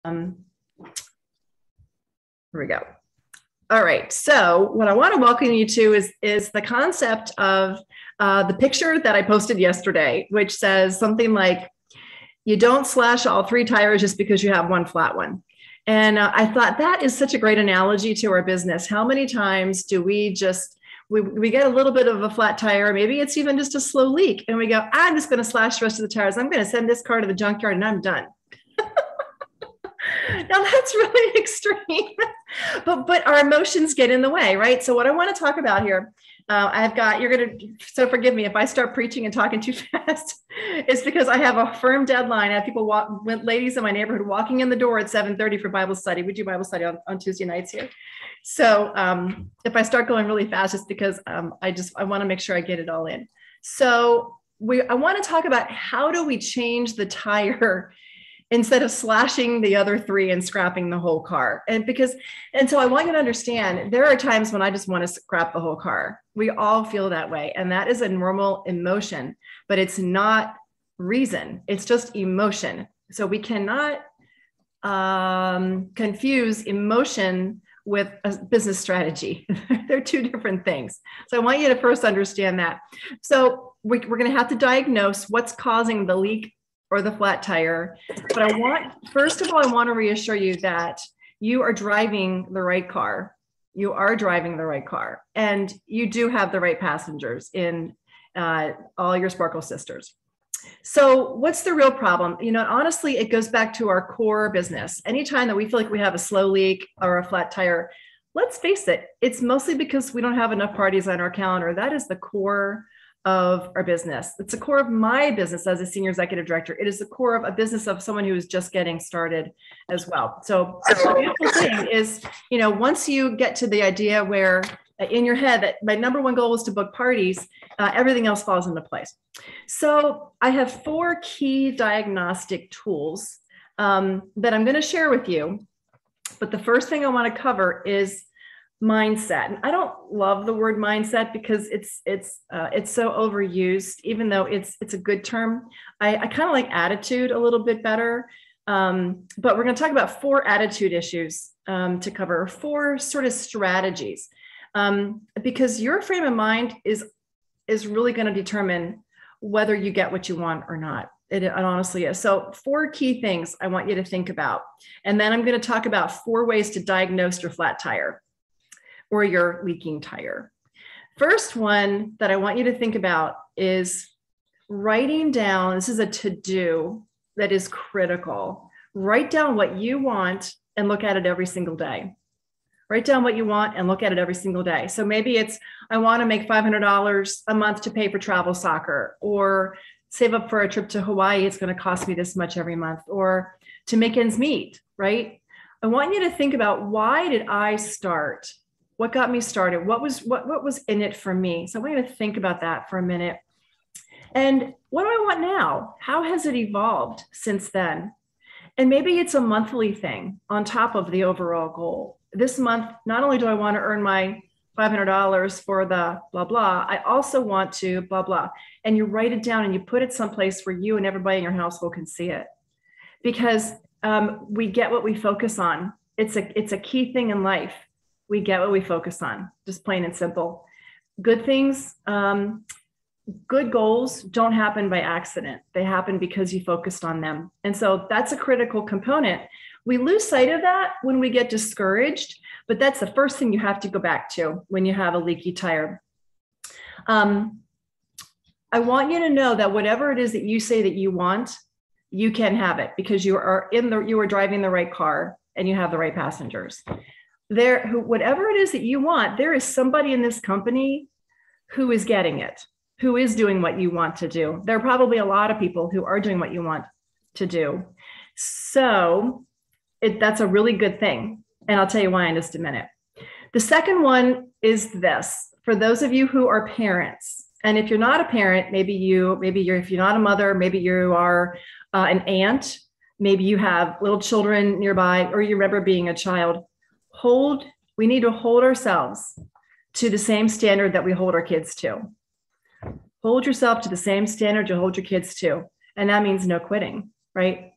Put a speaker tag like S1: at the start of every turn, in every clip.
S1: Here we go. All right. So what I want to welcome you to is the concept of the picture that I posted yesterday, which says something like, you don't slash all three tires just because you have one flat one. And I thought that is such a great analogy to our business. How many times do we just, we get a little bit of a flat tire, maybe it's even just a slow leak, and we go, I'm just going to slash the rest of the tires. I'm going to send this car to the junkyard and I'm done. Now that's really extreme, but our emotions get in the way, right? So what I want to talk about here, so forgive me if I start preaching and talking too fast. It's because I have a firm deadline. I have people ladies in my neighborhood walking in the door at 7:30 for Bible study. We do Bible study on Tuesday nights here. So if I start going really fast, it's because I want to make sure I get it all in. So I want to talk about how do we change the tire instead of slashing the other three and scrapping the whole car. And so I want you to understand, there are times when I just want to scrap the whole car. We all feel that way. And that is a normal emotion, but it's not reason. It's just emotion. So we cannot confuse emotion with a business strategy. They're two different things. So I want you to first understand that. So we're going to have to diagnose what's causing the leak or the flat tire. But first of all, I want to reassure you that you are driving the right car. You are driving the right car. And you do have the right passengers in all your Sparkle sisters. So what's the real problem? Honestly, it goes back to our core business. Anytime that we feel like we have a slow leak or a flat tire, let's face it, it's mostly because we don't have enough parties on our calendar. That is the core of our business. It's the core of my business as a senior executive director. It is the core of a business of someone who is just getting started as well. So the beautiful thing is, once you get to the idea where in your head that my number one goal was to book parties, everything else falls into place. So I have 4 key diagnostic tools that I'm going to share with you. But the first thing I want to cover is mindset. And I don't love the word mindset because it's so overused, even though it's a good term. I kind of like attitude a little bit better. But we're going to talk about 4 attitude issues to cover, 4 sort of strategies, because your frame of mind is really going to determine whether you get what you want or not. It honestly is. So 4 key things I want you to think about. And then I'm going to talk about 4 ways to diagnose your flat tire or your leaking tire. First one that I want you to think about is writing down, this is a to-do that is critical. Write down what you want and look at it every single day. Write down what you want and look at it every single day. So maybe it's, I want to make $500 a month to pay for travel soccer, or save up for a trip to Hawaii. It's going to cost me this much every month, or to make ends meet, right? I want you to think about, why did I start? What got me started? What was in it for me? So I want you to think about that for a minute. And what do I want now? How has it evolved since then? And maybe it's a monthly thing on top of the overall goal. This month, not only do I want to earn my $500 for the blah, blah, I also want to blah, blah. And you write it down and you put it someplace where you and everybody in your household can see it. Because we get what we focus on. It's a key thing in life. We get what we focus on, just plain and simple. Good things, good goals don't happen by accident. They happen because you focused on them. And so that's a critical component. We lose sight of that when we get discouraged, but that's the first thing you have to go back to when you have a leaky tire. I want you to know that whatever it is that you say that you want, you can have it, because you are driving the right car and you have the right passengers. Whatever it is that you want, there is somebody in this company who is getting it, who is doing what you want to do. There are probably a lot of people who are doing what you want to do. So that's a really good thing. And I'll tell you why in just a minute. The second one is this: for those of you who are parents, and if you're not a parent, if you're not a mother, maybe you are an aunt, maybe you have little children nearby, or you remember being a child. We need to hold ourselves to the same standard that we hold our kids to. Hold yourself to the same standard you hold your kids to. And that means no quitting, right?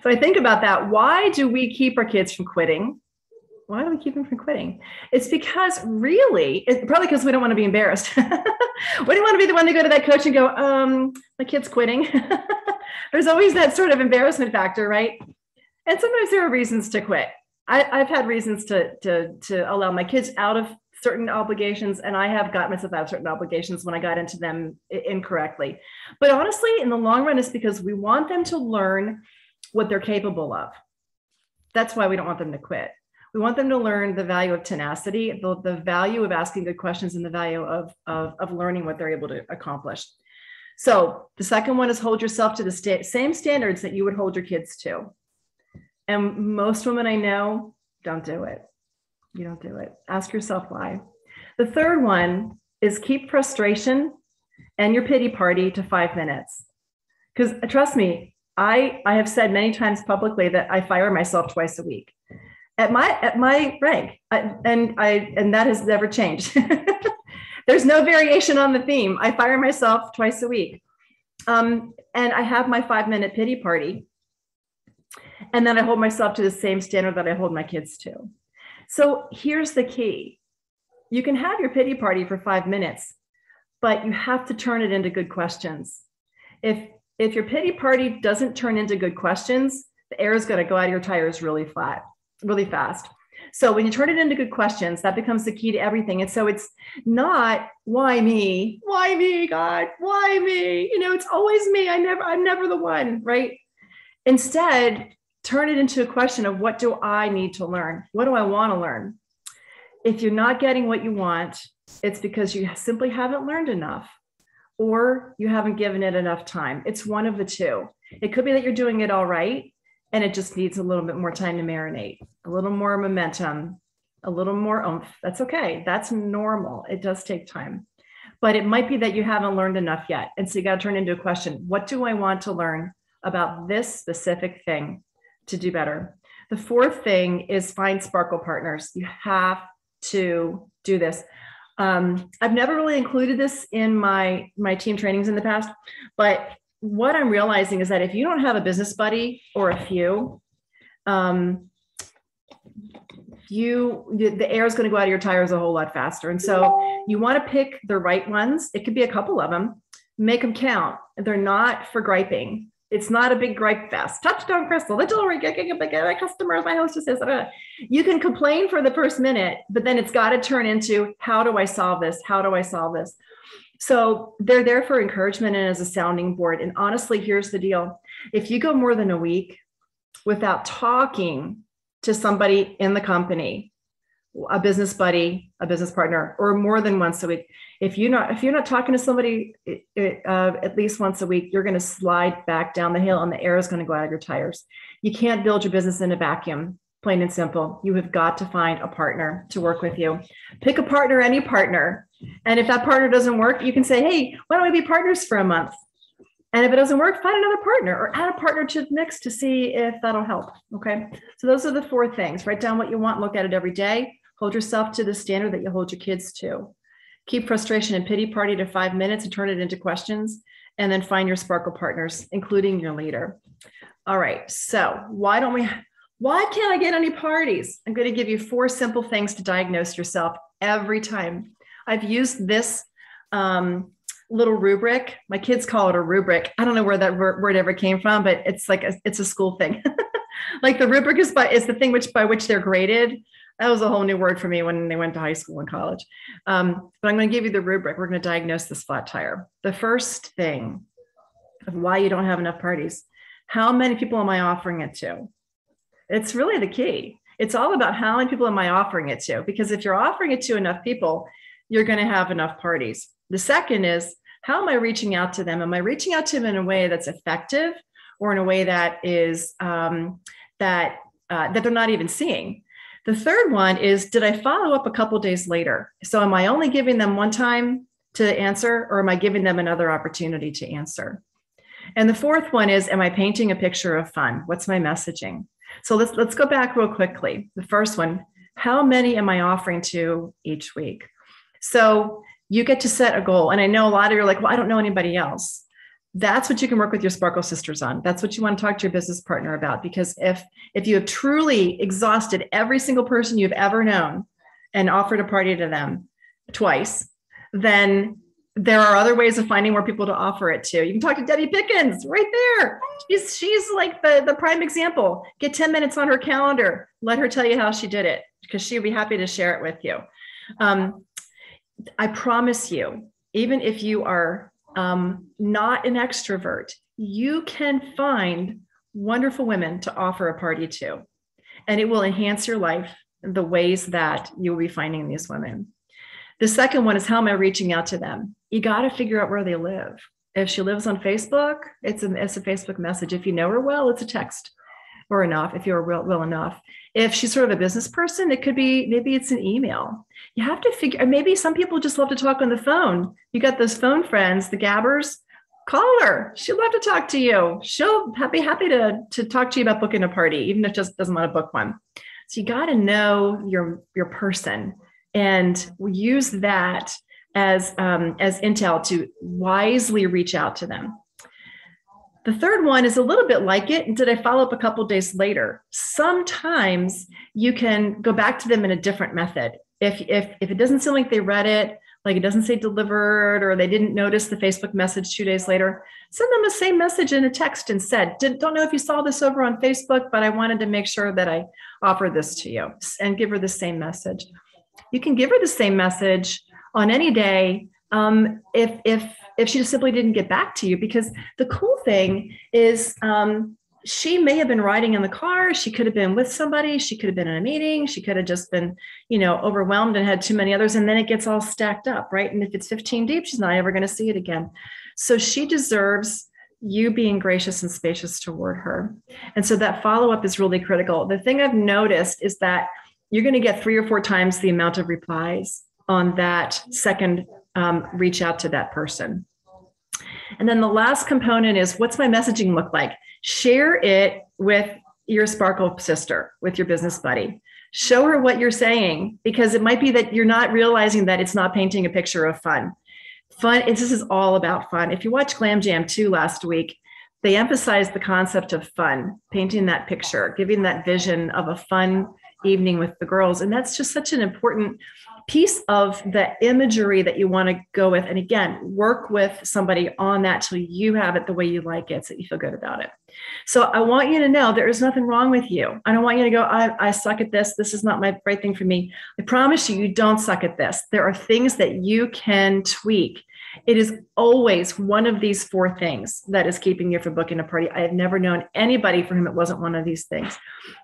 S1: So I think about that. Why do we keep our kids from quitting? Why do we keep them from quitting? It's because really, it's probably because we don't want to be embarrassed. We don't want to be the one to go to that coach and go, my kid's quitting. There's always that sort of embarrassment factor, right? And sometimes there are reasons to quit. I've had reasons to allow my kids out of certain obligations, and I have got myself out of certain obligations when I got into them incorrectly. But honestly, in the long run, it's because we want them to learn what they're capable of. That's why we don't want them to quit. We want them to learn the value of tenacity, the value of asking good questions, and the value of learning what they're able to accomplish. So the second one is hold yourself to the same standards that you would hold your kids to. And most women I know don't do it. You don't do it. Ask yourself why. The third one is keep frustration and your pity party to 5 minutes. Because trust me, I have said many times publicly that I fire myself twice a week at my rank, and that has never changed. There's no variation on the theme. I fire myself twice a week, and I have my 5-minute pity party, and then I hold myself to the same standard that I hold my kids to. So here's the key: you can have your pity party for 5 minutes, but you have to turn it into good questions. If your pity party doesn't turn into good questions, the air is going to go out of your tires really fast. So when you turn it into good questions, that becomes the key to everything. And so it's not why me, God, why me? It's always me. I'm never the one, right? Instead, turn it into a question of what do I need to learn? What do I want to learn? If you're not getting what you want, it's because you simply haven't learned enough, or you haven't given it enough time. It's one of the two. It could be that you're doing it all right, and it just needs a little bit more time to marinate, a little more momentum, a little more oomph. That's okay. That's normal. It does take time. But it might be that you haven't learned enough yet. And so you got to turn into a question. What do I want to learn about this specific thing to do better? The fourth thing is find sparkle partners. You have to do this. I've never really included this in my team trainings in the past, but what I'm realizing is that if you don't have a business buddy or a few, the air is going to go out of your tires a whole lot faster. And so you want to pick the right ones. It could be a couple of them, make them count. They're not for griping. It's not a big gripe fest. Touchstone Crystal, the jewelry, my customers, my hostesses. You can complain for the first minute, but then it's got to turn into, how do I solve this? How do I solve this? So they're there for encouragement and as a sounding board. And honestly, here's the deal. If you go more than a week without talking to somebody in the company, a business buddy, a business partner, or more than once a week, if you're not talking to somebody at least once a week, you're going to slide back down the hill and the air is going to go out of your tires. You can't build your business in a vacuum, plain and simple. You have got to find a partner to work with you. Pick a partner, any partner. And if that partner doesn't work, you can say, hey, why don't we be partners for a month? And if it doesn't work, find another partner or add a partner to the mix to see if that'll help. Okay. So those are the 4 things. Write down what you want, look at it every day. Hold yourself to the standard that you hold your kids to. Keep frustration and pity party to 5 minutes and turn it into questions. And then find your sparkle partners, including your leader. All right. So why can't I get any parties? I'm going to give you 4 simple things to diagnose yourself every time. I've used this little rubric. My kids call it a rubric. I don't know where that word ever came from, but it's like it's a school thing. Like the rubric is the thing by which they're graded. That was a whole new word for me when they went to high school and college. But I'm going to give you the rubric. We're going to diagnose this flat tire. The first thing of why you don't have enough parties. How many people am I offering it to? It's really the key. It's all about how many people am I offering it to? Because if you're offering it to enough people, you're going to have enough parties. The second is, how am I reaching out to them? Am I reaching out to them in a way that's effective or in a way that is that they're not even seeing? The third one is, did I follow up a couple of days later? So am I only giving them one time to answer, or am I giving them another opportunity to answer? And the fourth one is, am I painting a picture of fun? What's my messaging? So let's go back real quickly. The first one, how many am I offering to each week? So you get to set a goal. And I know a lot of you are like, well, I don't know anybody else. That's what you can work with your Sparkle sisters on. That's what you want to talk to your business partner about. Because if you have truly exhausted every single person you've ever known and offered a party to them twice, then there are other ways of finding more people to offer it to. You can talk to Debbie Pickens right there. She's like the prime example. Get 10 minutes on her calendar. Let her tell you how she did it, because she'd be happy to share it with you. I promise you, even if you are not an extrovert, you can find wonderful women to offer a party to, and it will enhance your life in the ways that you will be finding these women. The second one is, how am I reaching out to them? You got to figure out where they live. If she lives on Facebook, it's a Facebook message. If you know her well, it's a text or enough, if you're well enough. If she's sort of a business person, it could be, maybe it's an email. You have to figure, maybe some people just love to talk on the phone. You got those phone friends, the gabbers, call her. She'd love to talk to you. She'll be happy to talk to you about booking a party, even if just doesn't want to book one. So you got to know your person and use that as intel to wisely reach out to them. The third one is a little bit like it. Did I follow up a couple of days later? Sometimes you can go back to them in a different method. If it doesn't seem like they read it, like it doesn't say delivered, or they didn't notice the Facebook message 2 days later, send them the same message in a text and said, don't know if you saw this over on Facebook, but I wanted to make sure that I offered this to you, and give her the same message. You can give her the same message on any day if she just simply didn't get back to you, because the cool thing is she may have been riding in the car. She could have been with somebody. She could have been in a meeting. She could have just been, overwhelmed and had too many others. And then it gets all stacked up, right? And if it's 15 deep, she's not ever going to see it again. So she deserves you being gracious and spacious toward her. And so that follow-up is really critical. The thing I've noticed is that you're going to get 3 or 4 times the amount of replies on that second reach out to that person. And then the last component is, what's my messaging look like? Share it with your Sparkle sister, with your business buddy. Show her what you're saying, because it might be that you're not realizing that it's not painting a picture of fun. This is all about fun. If you watch Glam Jam 2 last week, they emphasized the concept of fun, painting that picture, giving that vision of a fun evening with the girls. And that's just such an important piece of the imagery that you want to go with. And again, work with somebody on that till you have it the way you like it, so that you feel good about it. So I want you to know there is nothing wrong with you. I don't want you to go, I suck at this. This is not my right thing for me. I promise you, you don't suck at this. There are things that you can tweak. It is always one of these 4 things that is keeping you from booking a party. I have never known anybody for whom it wasn't one of these things.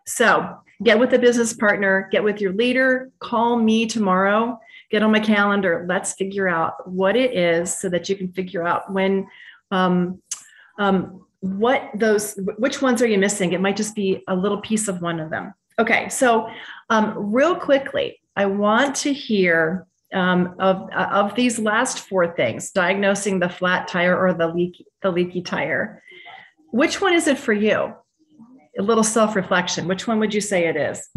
S1: So get with a business partner, get with your leader, call me tomorrow, get on my calendar. Let's figure out what it is, so that you can figure out when, which ones are you missing? It might just be a little piece of one of them. Okay. So real quickly, I want to hear of these last 4 things: diagnosing the flat tire or the leaky tire. Which one is it for you? A little self-reflection. Which one would you say it is?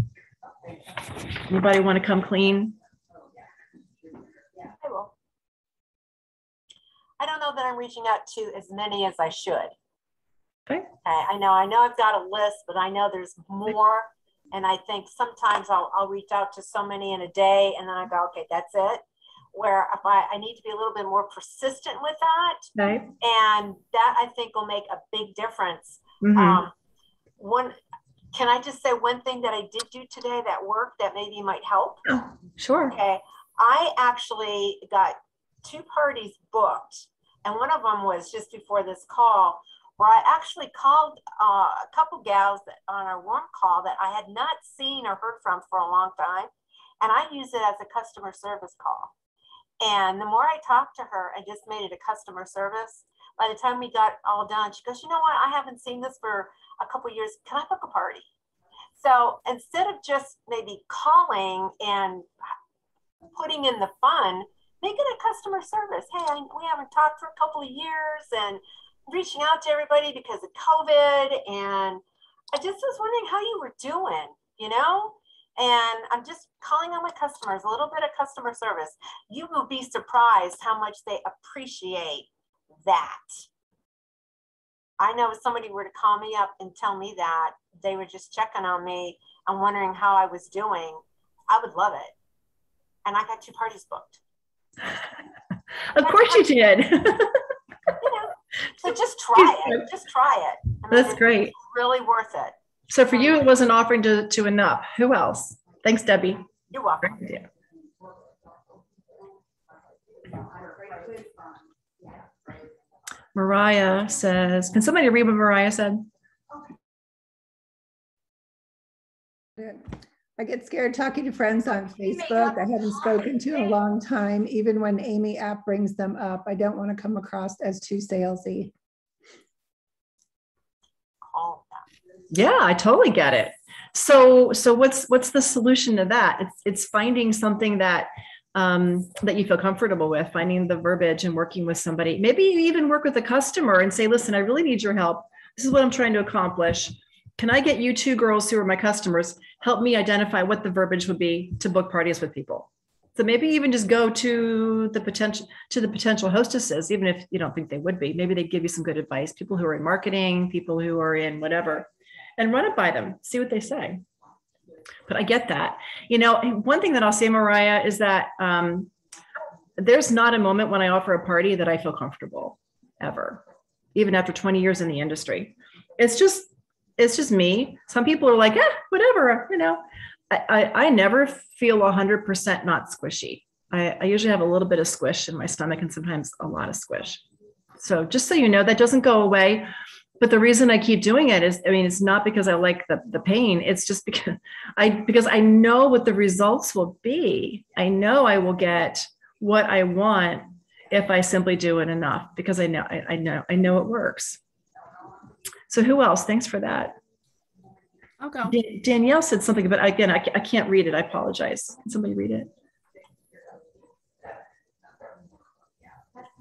S1: Anybody want to come clean?
S2: I will. I don't know that I'm reaching out to as many as I should.
S1: Okay.
S2: I know I've got a list, but I know there's more. And I think sometimes I'll reach out to so many in a day, and then I go, okay, that's it. Where if I need to be a little bit more persistent with that.
S1: Okay.
S2: And that, I think, will make a big difference.
S1: Mm-hmm.
S2: Can I just say one thing that I did do today that worked that maybe might help?
S1: Oh, sure.
S2: Okay. I actually got 2 parties booked, and one of them was just before this call, where I actually called a couple gals on a warm call that I had not seen or heard from for a long time. And I used it as a customer service call. And the more I talked to her, I just made it a customer service. By the time we got all done, she goes, you know what? I haven't seen this for a couple of years. Can I book a party? So instead of just maybe calling and putting in the fun, make it a customer service. Hey, we haven't talked for a couple of years, and reaching out to everybody because of COVID. And I just was wondering how you were doing, and I'm just calling on my customers, a little bit of customer service. You will be surprised how much they appreciate that. I know if somebody were to call me up and tell me that they were just checking on me and wondering how I was doing, I would love it. And I got 2 parties booked.
S1: Of course you did.
S2: So just try it. Just try it. I mean,
S1: That's great.
S2: It's really worth it.
S1: So for you, it wasn't offering to enough. Who else? Thanks, Debbie.
S2: You're welcome.
S1: Yeah. Mariah says, can somebody read what Mariah said?
S3: I get scared talking to friends on Facebook I haven't spoken to in a long time. Even when Amy app brings them up, I don't want to come across as too salesy.
S1: Yeah, I totally get it. So what's the solution to that? It's finding something that that you feel comfortable with, finding the verbiage and working with somebody. Maybe you even work with a customer and say, listen, I really need your help. This is what I'm trying to accomplish. Can I get you 2 girls who are my customers, help me identify what the verbiage would be to book parties with people? So maybe even just go to the potential hostesses, even if you don't think they would be. Maybe they'd give you some good advice, people who are in marketing, people who are in whatever, and run it by them, see what they say. But I get that. You know, one thing that I'll say, Mariah, is that there's not a moment when I offer a party that I feel comfortable, ever, even after 20 years in the industry. It's just me. Some people are like, whatever, you know. I never feel 100% not squishy. I usually have a little bit of squish in my stomach and sometimes a lot of squish. So just so you know, that doesn't go away. But the reason I keep doing it is, I mean, it's not because I like the pain. It's just because I know what the results will be. I know I will get what I want if I simply do it enough, because I know it works. So who else? Thanks for that.
S4: I'll go.
S1: Danielle said something, but again, I can't read it. I apologize. Can somebody read it?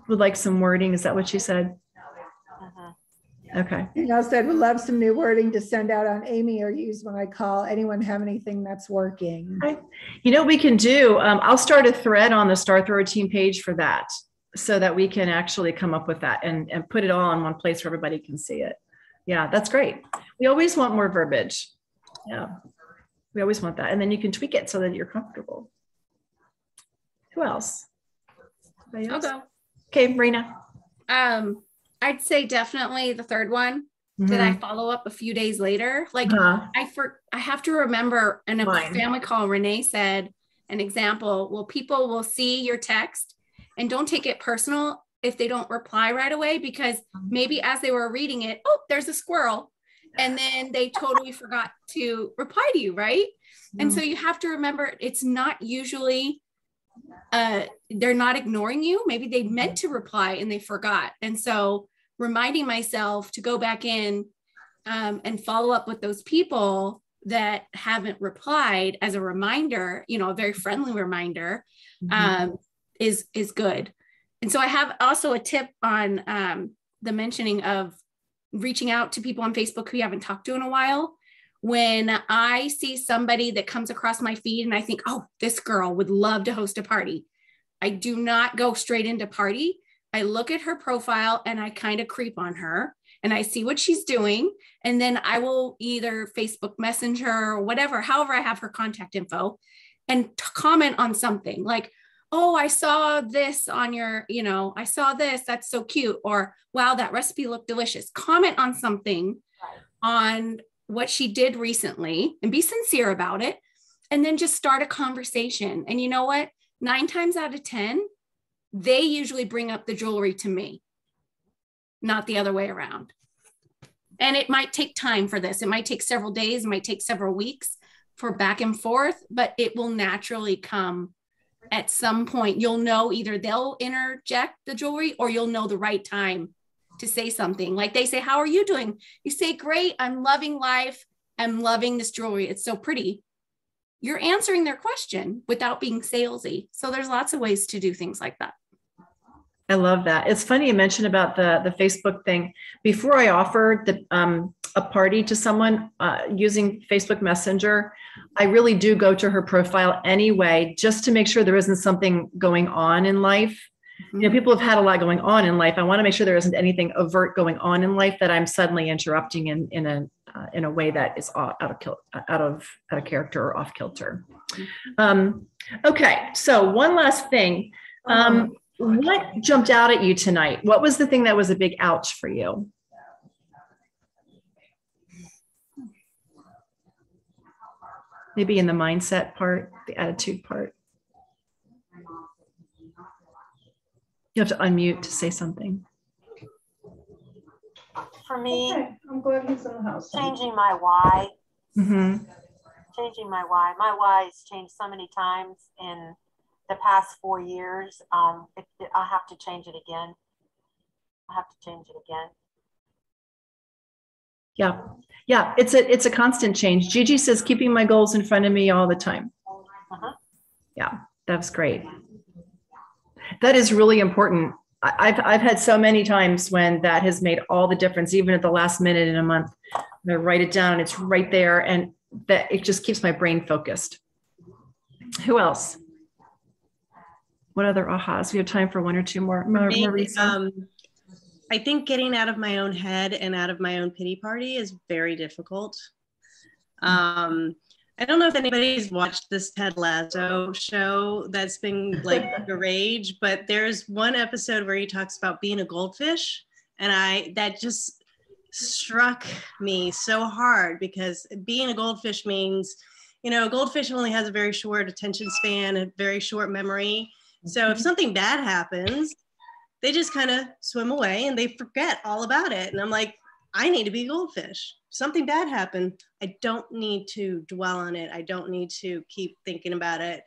S1: Would like some wording. Is that what she said? Okay.
S3: Danielle said, we'd love some new wording to send out on Amy or use when I call. Anyone have anything that's working?
S1: Okay. You know what we can do? I'll start a thread on the Star Thrower team page for that, so that we can actually come up with that and put it all in one place where everybody can see it. Yeah, that's great. We always want more verbiage. Yeah, we always want that. And then you can tweak it so that you're comfortable. Who else?
S4: I'll go.
S1: Okay, Marina.
S4: I'd say definitely the third one. Did I follow up a few days later? Like I have to remember in a family call, Renee said an example, well, people will see your text and don't take it personal if they don't reply right away, because maybe as they were reading it, oh, there's a squirrel. And then they totally forgot to reply to you, right? And so you have to remember, it's not usually, they're not ignoring you. Maybe they meant to reply and they forgot. And so reminding myself to go back in and follow up with those people that haven't replied as a reminder, you know, a very friendly reminder is good. And so I have also a tip on the mentioning of reaching out to people on Facebook who you haven't talked to in a while. When I see somebody that comes across my feed and I think, oh, this girl would love to host a party, I do not go straight into party. I look at her profile and I kind of creep on her and I see what she's doing. And then I will either Facebook Messenger or whatever, however I have her contact info, and comment on something like, oh, I saw this on your, you know, I saw this, that's so cute. Or, wow, that recipe looked delicious. Comment on something on what she did recently and be sincere about it. And then just start a conversation. And you know what? 9 times out of 10, they usually bring up the jewelry to me, not the other way around. And it might take time for this. It might take several days, it might take several weeks for back and forth, but it will naturally come at some point. You'll know either they'll interject the jewelry or you'll know the right time to say something. Like they say, how are you doing? You say, great, I'm loving life. I'm loving this jewelry. It's so pretty. You're answering their question without being salesy. So there's lots of ways to do things like that.
S1: I love that. It's funny you mentioned about the Facebook thing. Before I offered a party to someone using Facebook Messenger, I really do go to her profile anyway, just to make sure there isn't something going on in life People have had a lot going on in life. I want to make sure there isn't anything overt going on in life that I'm suddenly interrupting in a way that is out of character or off kilter. Okay, so one last thing. What jumped out at you tonight? What was the thing that was a big ouch for you? Maybe in the mindset part, the attitude part. You have to unmute to say something.
S2: For me,
S3: Okay, I'm glad he's in the house.
S2: changing my why.
S1: Mm-hmm.
S2: Changing my why. My why has changed so many times in the past 4 years. I'll have to change it again.
S1: Yeah, it's a constant change. Gigi says, keeping my goals in front of me all the time. Yeah, that's great. That is really important. I've had so many times when that has made all the difference, even at the last minute in a month. I write it down, it's right there, and that it just keeps my brain focused. Who else? What other ahas? We have time for one or two more. Marisa?
S5: I think getting out of my own head and out of my own pity party is very difficult. I don't know if anybody's watched this Ted Lasso show that's been like the rage, but there's one episode where he talks about being a goldfish, and that just struck me so hard, because being a goldfish means, a goldfish only has a very short attention span, a very short memory. So if something bad happens, they just kind of swim away and they forget all about it. And I'm like, I need to be a goldfish. Something bad happened. I don't need to dwell on it. I don't need to keep thinking about it.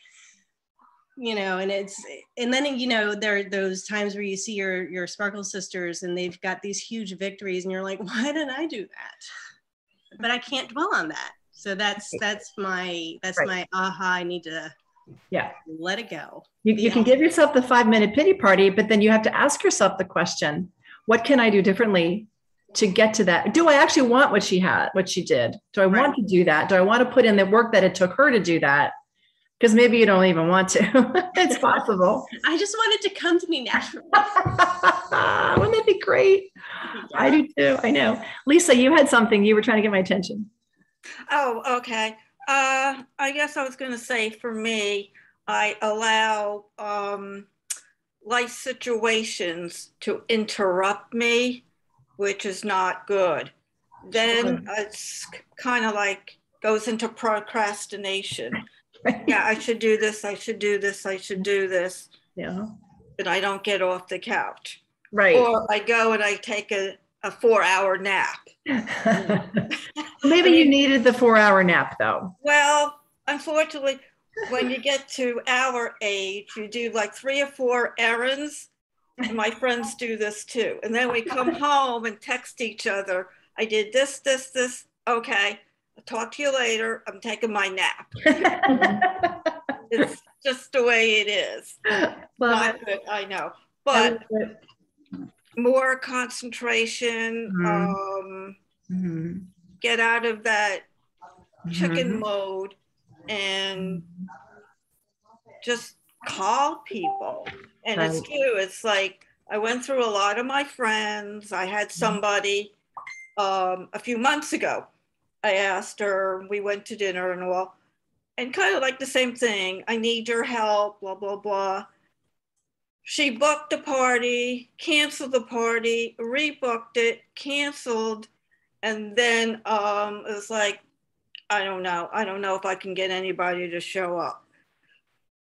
S5: And then, there are those times where you see your Sparkle sisters and they've got these huge victories and you're like, why didn't I do that? But I can't dwell on that. So that's my aha. I need to let it go.
S1: You can give yourself the 5-minute pity party, but then you have to ask yourself the question, what can I do differently to get to that? Do I actually want what she did? Do I want to do that? Do I want to put in the work that it took her to do that? Because maybe you don't even want to. It's possible.
S5: I just want it to come to me naturally.
S1: Wouldn't that be great? Yeah. I do too. I know. Lisa, you had something. You were trying to get my attention.
S6: Oh, okay. I guess I was going to say, for me, I allow life situations to interrupt me, which is not good. Then it's kind of like goes into procrastination. Yeah, I should do this. I should do this. I should do this.
S1: Yeah.
S6: But I don't get off the couch.
S1: Right.
S6: Or I go and I take a 4-hour nap.
S1: Maybe you needed the 4-hour nap, though.
S6: Well, unfortunately, when you get to our age, you do like 3 or 4 errands. And my friends do this too. And then we come home and text each other. I did this. Okay. I'll talk to you later. I'm taking my nap. It's just the way it is. Not good, I know. But more concentration, get out of that chicken mode and just call people. And it's true. It's like, I went through a lot of my friends. I had somebody a few months ago. I asked her, we went to dinner and all, and kind of like the same thing. I need your help, blah, blah, blah. She booked a party, canceled the party, rebooked it, canceled. And then it was like, I don't know if I can get anybody to show up.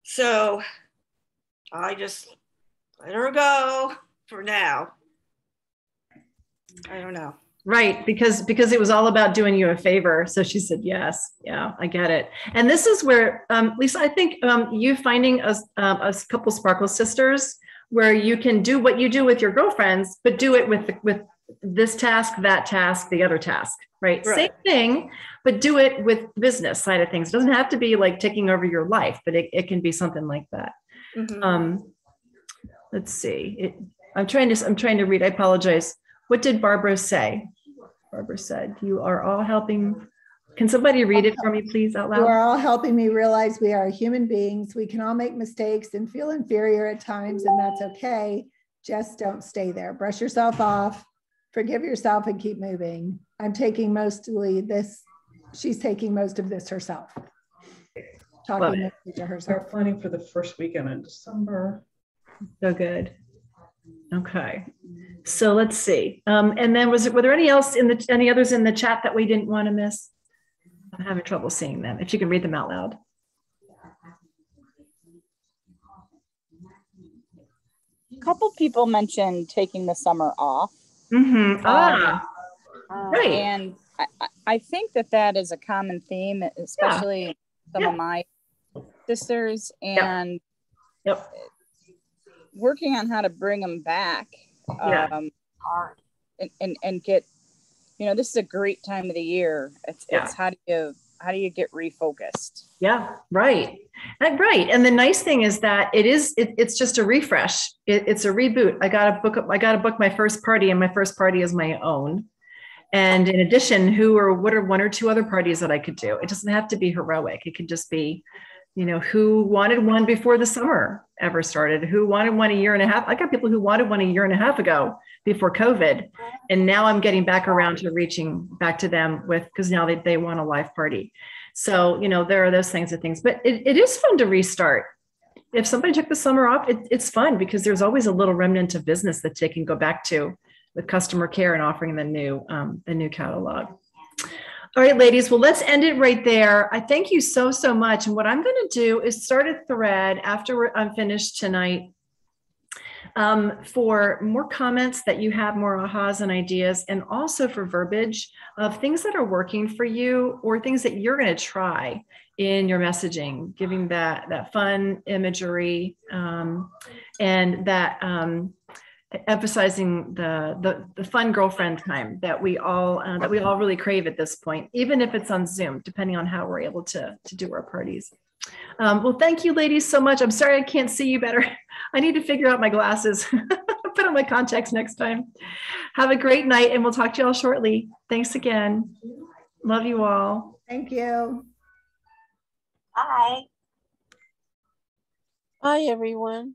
S6: So I just let her go for now. I don't know.
S1: Right, because it was all about doing you a favor. So she said, yes, yeah, I get it. And this is where, Lisa, I think you finding a couple Sparkle sisters where you can do what you do with your girlfriends, but do it with this task, that task, the other task, right? Same thing, but do it with business side of things. It doesn't have to be like taking over your life, but it can be something like that. Let's see. I'm trying to read. I apologize. What did Barbara say? Barbara said, you are all helping Can somebody read it for me, please, out loud?
S3: You are all helping me realize we are human beings. We can all make mistakes and feel inferior at times, and that's okay. Just don't stay there. Brush yourself off, forgive yourself, and keep moving. I'm taking mostly this. She's taking most of this herself. Talking mostly to herself.
S7: We're planning for the first weekend in December.
S1: So good. Okay. So let's see. And then were there any others in the chat that we didn't want to miss? I'm having trouble seeing them. If you can read them out loud.
S8: A couple people mentioned taking the summer off.
S1: Mm-hmm. Right.
S8: And I think that is a common theme, especially some of my sisters, and working on how to bring them back. And get, this is a great time of the year. It's how do you get refocused? Yeah, right. Right. And the nice thing is that it's just a refresh. It's a reboot. I got to book my first party, and my first party is my own. And in addition, what are one or two other parties that I could do? It doesn't have to be heroic. It could just be, who wanted one before the summer ever started, who wanted one a year and a half. I got people who wanted one a year and a half ago before COVID. And now I'm getting back around to reaching back to them because now they want a live party. So, there are those things, but it is fun to restart. If somebody took the summer off, it's fun because there's always a little remnant of business that they can go back to with customer care and offering the new catalog. All right, ladies, well, let's end it right there. I thank you so, so much. And what I'm going to do is start a thread after I'm finished tonight for more comments that you have, more ahas and ideas, and also for verbiage of things that are working for you or things that you're going to try in your messaging, giving that fun imagery and that emphasizing the fun girlfriend time that we all really crave at this point, even if it's on Zoom, depending on how we're able to do our parties. Well, thank you, ladies, so much. I'm sorry I can't see you better. I need to figure out my glasses. Put on my contacts next time. Have a great night, and we'll talk to you all shortly. Thanks again. Love you all.
S3: Thank you.
S2: Bye.
S9: Bye, everyone.